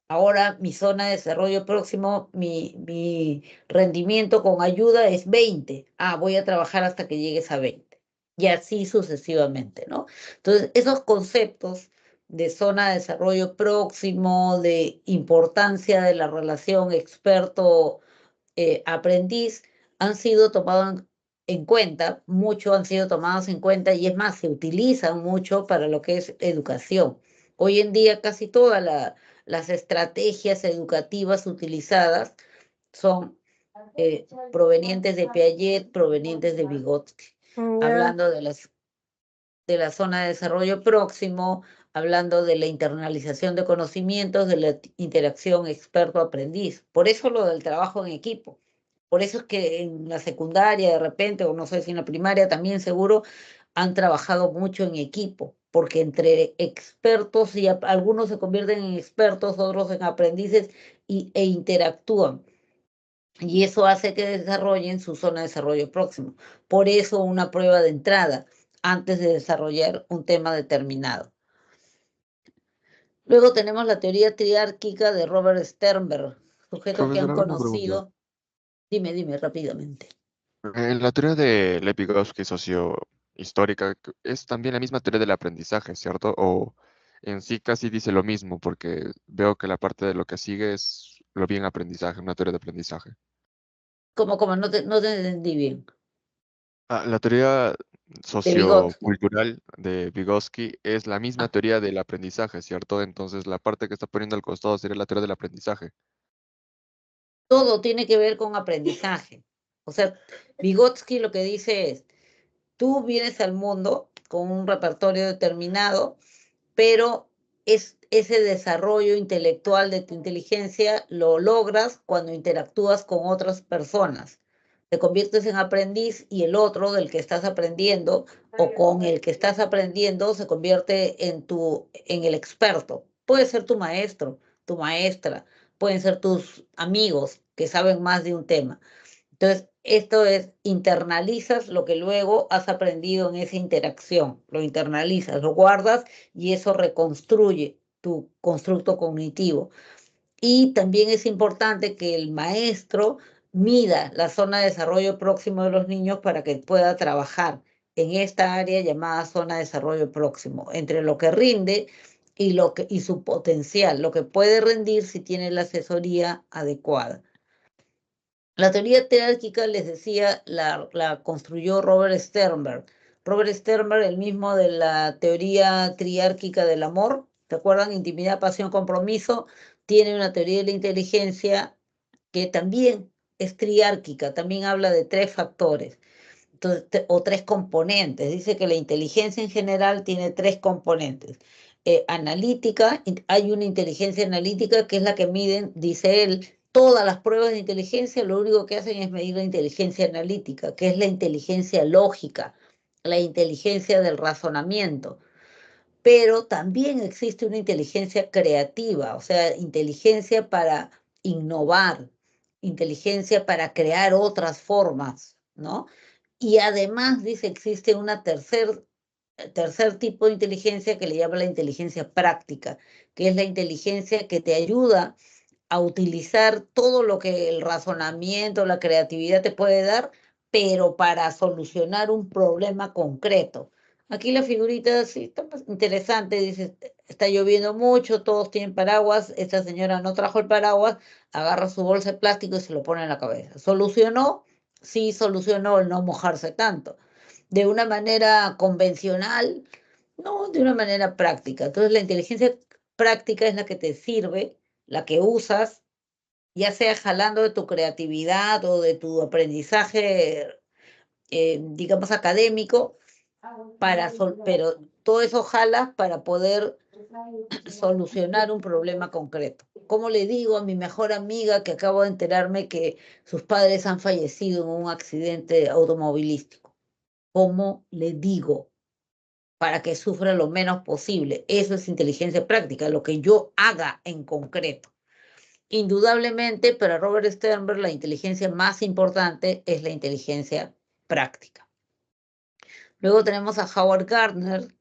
Ahora mi zona de desarrollo próximo, mi rendimiento con ayuda es 20. Ah, voy a trabajar hasta que llegues a 20. Y así sucesivamente, ¿no? Entonces, esos conceptos de zona de desarrollo próximo, de importancia de la relación experto-aprendiz, han sido tomados en cuenta, mucho han sido tomados en cuenta, y es más, se utilizan mucho para lo que es educación. Hoy en día casi todas las estrategias educativas utilizadas son provenientes de Piaget, provenientes de Vygotsky, hablando de la zona de desarrollo próximo, hablando de la internalización de conocimientos, de la interacción experto-aprendiz. Por eso lo del trabajo en equipo. Por eso es que en la secundaria de repente, o no sé si en la primaria también seguro, han trabajado mucho en equipo, porque entre expertos, y algunos se convierten en expertos, otros en aprendices, e interactúan. Y eso hace que desarrollen su zona de desarrollo próximo. Por eso una prueba de entrada antes de desarrollar un tema determinado. Luego tenemos la teoría triárquica de Robert Sternberg, sujeto que han Profesora, una pregunta. conocido. Dime rápidamente. La teoría de Levi-Vygotsky sociohistórica es también la misma teoría del aprendizaje, ¿cierto? O en sí casi dice lo mismo, porque veo que la parte de lo que sigue es lo bien aprendizaje, una teoría de aprendizaje. Como no te entendí bien. La teoría De Vygotsky. sociocultural de Vygotsky es la misma Ah, teoría del aprendizaje, ¿cierto? Entonces la parte que está poniendo al costado sería la teoría del aprendizaje. todo tiene que ver con aprendizaje. O sea, Vygotsky lo que dice es, tú vienes al mundo con un repertorio determinado, pero ese desarrollo intelectual de tu inteligencia lo logras cuando interactúas con otras personas. Te conviertes en aprendiz, y el otro del que estás aprendiendo o con el que estás aprendiendo se convierte en el experto. Puede ser tu maestro, tu maestra, pueden ser tus amigos que saben más de un tema. Entonces, esto es, internalizas lo que luego has aprendido en esa interacción, lo internalizas, lo guardas, y eso reconstruye tu constructo cognitivo. Y también es importante que el maestro mida la zona de desarrollo próximo de los niños para que pueda trabajar en esta área llamada zona de desarrollo próximo, entre lo que rinde y su potencial, lo que puede rendir si tiene la asesoría adecuada. La teoría teórgica, les decía, la construyó Robert Sternberg. Robert Sternberg, el mismo de la teoría triárquica del amor, ¿te acuerdan? Intimidad, pasión, compromiso, tiene una teoría de la inteligencia que también es triárquica, también habla de 3 factores. Entonces, o 3 componentes. Dice que la inteligencia en general tiene 3 componentes. Analítica, hay una inteligencia analítica que es la que miden, dice él, todas las pruebas de inteligencia, lo único que hacen es medir la inteligencia analítica, que es la inteligencia lógica, la inteligencia del razonamiento. Pero también existe una inteligencia creativa, o sea, inteligencia para innovar, inteligencia para crear otras formas, ¿no? Y además, dice, existe una tercer tipo de inteligencia que le llama la inteligencia práctica, que es la inteligencia que te ayuda a utilizar todo lo que el razonamiento, la creatividad te puede dar, pero para solucionar un problema concreto. Aquí la figurita sí está más interesante, dice, está lloviendo mucho, todos tienen paraguas, esta señora no trajo el paraguas, agarra su bolsa de plástico y se lo pone en la cabeza. ¿Solucionó? Sí, solucionó el no mojarse tanto. De una manera convencional, no, de una manera práctica. Entonces la inteligencia práctica es la que te sirve, la que usas, ya sea jalando de tu creatividad o de tu aprendizaje, digamos, académico, pero todo eso jalas para poder solucionar un problema concreto. ¿Cómo le digo a mi mejor amiga que acabo de enterarme que sus padres han fallecido en un accidente automovilístico? ¿Cómo le digo para que sufra lo menos posible? Eso es inteligencia práctica, lo que yo haga en concreto. Indudablemente, para Robert Sternberg, la inteligencia más importante es la inteligencia práctica. Luego tenemos a Howard Gardner.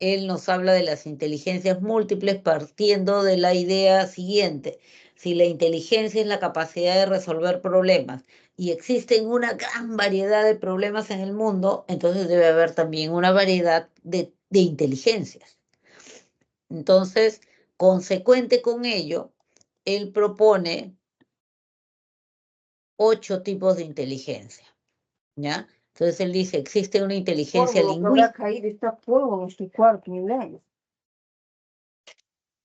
Él nos habla de las inteligencias múltiples partiendo de la idea siguiente. Si la inteligencia es la capacidad de resolver problemas y existen una gran variedad de problemas en el mundo, entonces debe haber también una variedad de inteligencias. Entonces, consecuente con ello, él propone 8 tipos de inteligencia, ¿ya? Entonces él dice, existe una inteligencia lingüística.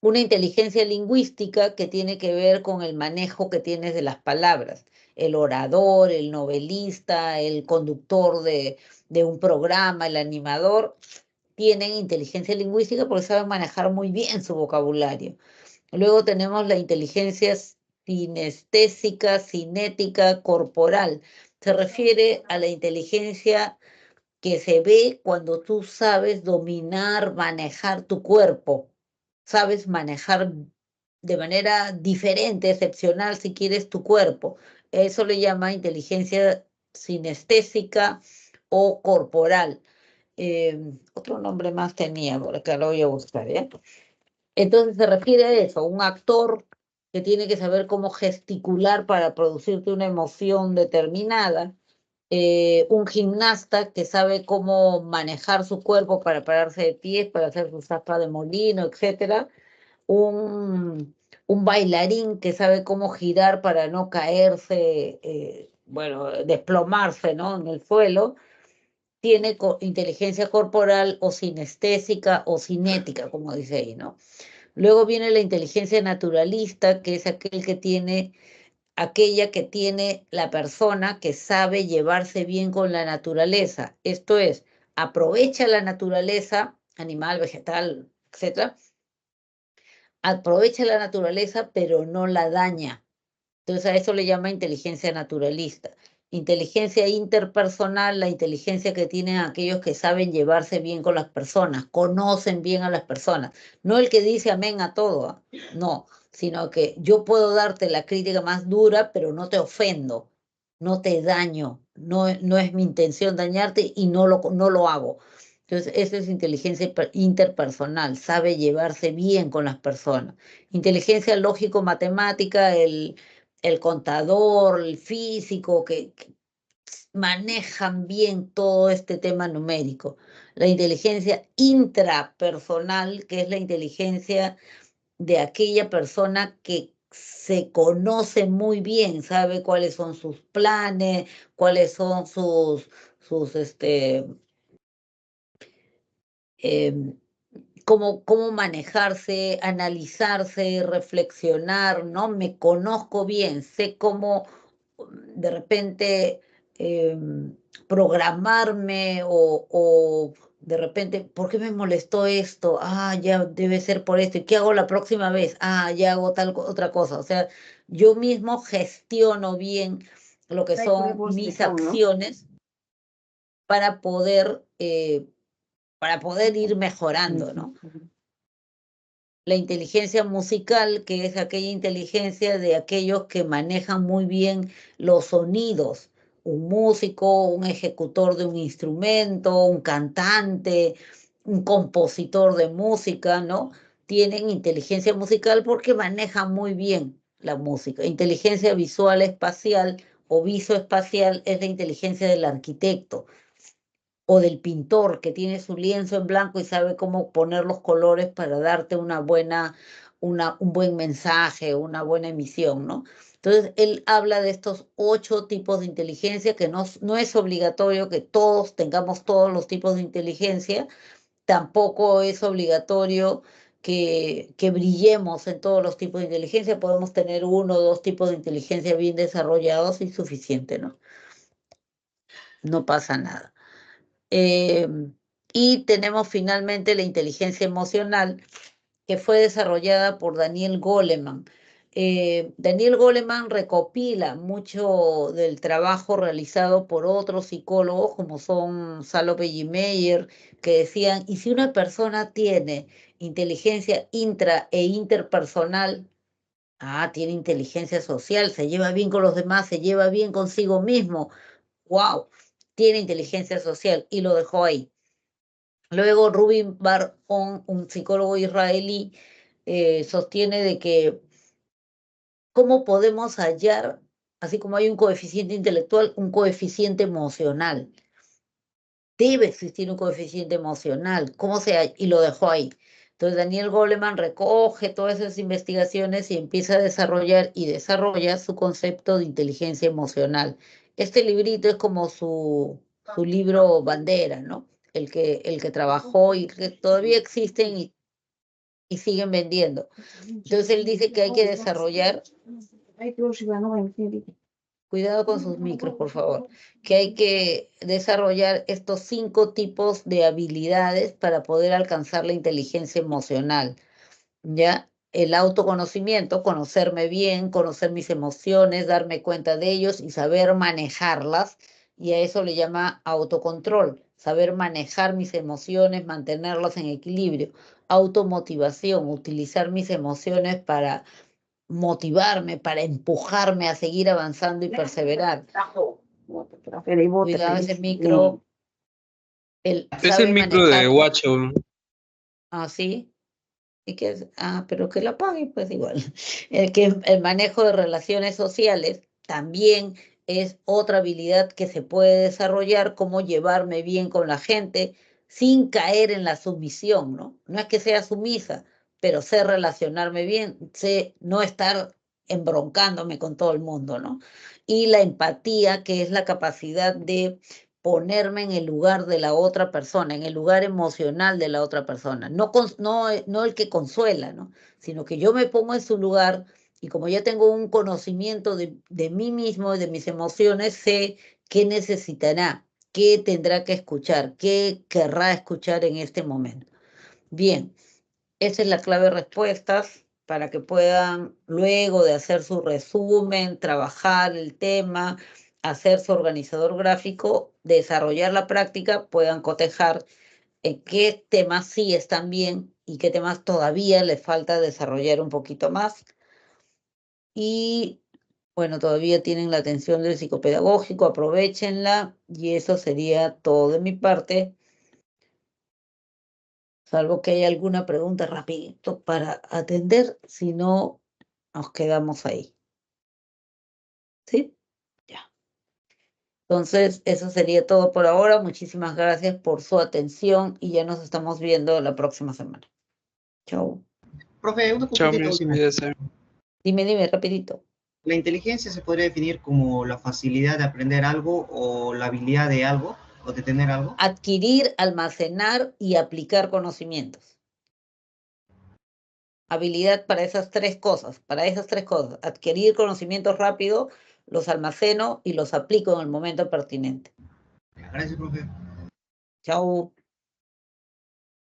Una inteligencia lingüística que tiene que ver con el manejo que tienes de las palabras. El orador, el novelista, el conductor de un programa, el animador, tienen inteligencia lingüística porque saben manejar muy bien su vocabulario. Luego tenemos la inteligencia sinestésica, cinética, corporal. Se refiere a la inteligencia que se ve cuando tú sabes dominar, manejar tu cuerpo, sabes manejar de manera diferente, excepcional, si quieres, tu cuerpo. Eso le llama inteligencia sinestésica o corporal. Otro nombre más tenía, por acá lo voy a buscar, ¿ya? Entonces se refiere a eso, un actor que tiene que saber cómo gesticular para producirte una emoción determinada, un gimnasta que sabe cómo manejar su cuerpo para pararse de pies, para hacer su zapa de molino, etcétera, un bailarín que sabe cómo girar para no caerse, bueno, desplomarse, ¿no?, en el suelo, tiene inteligencia corporal o sinestésica o cinética, como dice ahí, ¿no? Luego viene la inteligencia naturalista, que es aquella que tiene la persona que sabe llevarse bien con la naturaleza. Esto es, aprovecha la naturaleza, animal, vegetal, etcétera, aprovecha la naturaleza, pero no la daña. Entonces a eso le llama inteligencia naturalista. Inteligencia interpersonal, la inteligencia que tienen aquellos que saben llevarse bien con las personas, conocen bien a las personas. No el que dice amén a todo, no, sino que yo puedo darte la crítica más dura, pero no te ofendo, no te daño, no es mi intención dañarte y no lo hago. Entonces, eso es inteligencia interpersonal, sabe llevarse bien con las personas. Inteligencia lógico-matemática, el contador, el físico, que manejan bien todo este tema numérico. La inteligencia intrapersonal, que es la inteligencia de aquella persona que se conoce muy bien, sabe cuáles son sus planes, cuáles son sus cómo manejarse, analizarse, reflexionar, ¿no? Me conozco bien, sé cómo de repente programarme o de repente, ¿por qué me molestó esto? Ah, ya debe ser por esto. ¿Y qué hago la próxima vez? Ah, ya hago otra cosa. O sea, yo mismo gestiono bien lo que son mis acciones para poder ir mejorando, ¿no? La inteligencia musical, que es aquella inteligencia de aquellos que manejan muy bien los sonidos, un músico, un ejecutor de un instrumento, un cantante, un compositor de música, ¿no? Tienen inteligencia musical porque manejan muy bien la música. Inteligencia visual espacial o visoespacial es la inteligencia del arquitecto o del pintor que tiene su lienzo en blanco y sabe cómo poner los colores para darte un buen mensaje, una buena emisión, ¿no? Entonces, él habla de estos 8 tipos de inteligencia, que no es obligatorio que todos tengamos todos los tipos de inteligencia, tampoco es obligatorio que brillemos en todos los tipos de inteligencia, podemos tener 1 o 2 tipos de inteligencia bien desarrollados y suficiente, ¿no? No pasa nada. Y tenemos finalmente la inteligencia emocional, que fue desarrollada por Daniel Goleman. Daniel Goleman recopila mucho del trabajo realizado por otros psicólogos, como son Salope y Meyer, que decían, ¿y si una persona tiene inteligencia intra e interpersonal? Ah, tiene inteligencia social, se lleva bien con los demás, se lleva bien consigo mismo. ¡Wow! Tiene inteligencia social y lo dejó ahí. Luego Rubin Bar-On, un psicólogo israelí, sostiene de que cómo podemos hallar, así como hay un coeficiente intelectual, un coeficiente emocional. Debe existir un coeficiente emocional. ¿Cómo se halla? Y lo dejó ahí. Entonces Daniel Goleman recoge todas esas investigaciones y empieza a desarrollar y desarrolla su concepto de inteligencia emocional. Este librito es como su libro bandera, ¿no? El que trabajó y que todavía existen y siguen vendiendo. Entonces él dice que hay que desarrollar, cuidado con sus micros, por favor, que hay que desarrollar estos 5 tipos de habilidades para poder alcanzar la inteligencia emocional, ¿ya? El autoconocimiento, conocerme bien, conocer mis emociones, darme cuenta de ellos y saber manejarlas, y a eso le llama autocontrol, saber manejar mis emociones, mantenerlas en equilibrio. Automotivación, utilizar mis emociones para motivarme, para empujarme a seguir avanzando y perseverar. Cuidado ese micro. Es sabe el micro de manejar. Guacho. Ah, sí. ¿Y qué es? Ah, pero que la pague, pues igual. El manejo de relaciones sociales también es otra habilidad que se puede desarrollar, cómo llevarme bien con la gente sin caer en la sumisión, ¿no? No es que sea sumisa, pero sé relacionarme bien, sé no estar embroncándome con todo el mundo, ¿no? Y la empatía, que es la capacidad de ponerme en el lugar de la otra persona, en el lugar emocional de la otra persona, no el que consuela, ¿no? Sino que yo me pongo en su lugar y como ya tengo un conocimiento de mí mismo y de mis emociones, sé qué necesitará, qué tendrá que escuchar, qué querrá escuchar en este momento. Bien, esa es la clave de respuestas para que puedan, luego de hacer su resumen, trabajar el tema, hacer su organizador gráfico, desarrollar la práctica, puedan cotejar en qué temas sí están bien y qué temas todavía les falta desarrollar un poquito más. Y bueno, todavía tienen la atención del psicopedagógico, aprovéchenla y eso sería todo de mi parte, salvo que haya alguna pregunta rapidito para atender, si no, nos quedamos ahí. ¿Sí? Ya. Entonces, eso sería todo por ahora. Muchísimas gracias por su atención y ya nos estamos viendo la próxima semana. Chau. Profe, una Chao, consultita mis última. cuídese. Dime, rapidito. La inteligencia se podría definir como la facilidad de aprender algo o la habilidad de algo o de tener algo. Adquirir, almacenar y aplicar conocimientos. Habilidad para esas tres cosas, Adquirir conocimientos rápido, los almaceno y los aplico en el momento pertinente. Gracias, profe. Chao.